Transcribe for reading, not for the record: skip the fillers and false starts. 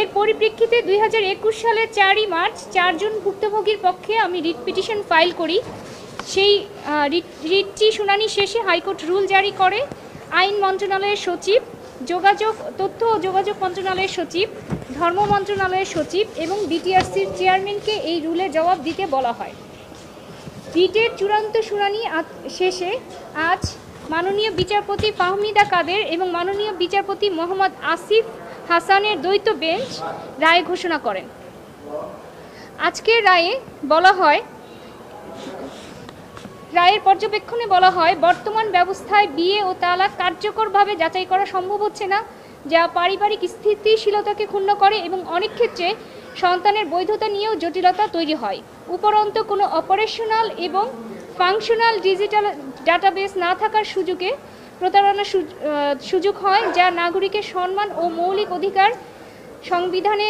এর পরিপ্রেক্ষিতে 2021 সালের 4ই মার্চ 4 জন ভুক্তভোগীর পক্ষে আমি রিট পিটিশন ফাইল করি। সেই রিটটি শুনানি শেষে হাইকোর্ট রুল জারি করে। আইন মন্ত্রণালয়ের সচিব, তথ্য ও যোগাযোগ মন্ত্রণালয়ের সচিব, ধর্ম মন্ত্রণালয়ের সচিব এবং বিটিআরসির চেয়ারম্যানকে এই রুলের জবাব দিতে বলা হয়। রিটের চূড়ান্ত শুনানি শেষে আজ মাননীয় বিচারপতি ফাহমিদা কাদের এবং মাননীয় বিচারপতি মোহাম্মদ আসিফ হাসানের দ্বৈত বেঞ্চ রায় ঘোষণা করেন। আজকের রায়ের পর্যবেক্ষণে বলা হয়, বর্তমান ব্যবস্থায় বিয়ে ও তালাক কার্যকরভাবে যাচাই করা সম্ভব হচ্ছে না, যা পারিবারিক স্থিতিশীলতাকে ক্ষুণ্ণ করে এবং অনেক ক্ষেত্রে সন্তানের বৈধতা নিয়েও জটিলতা তৈরি হয়। উপরন্তু কোনো অপারেশনাল এবং ফাংশনাল ডিজিটাল ডাটাবেস না থাকার সুযোগে প্রতারণার সুযোগ হয়, যা নাগরিকের সম্মান ও মৌলিক অধিকার সংবিধানে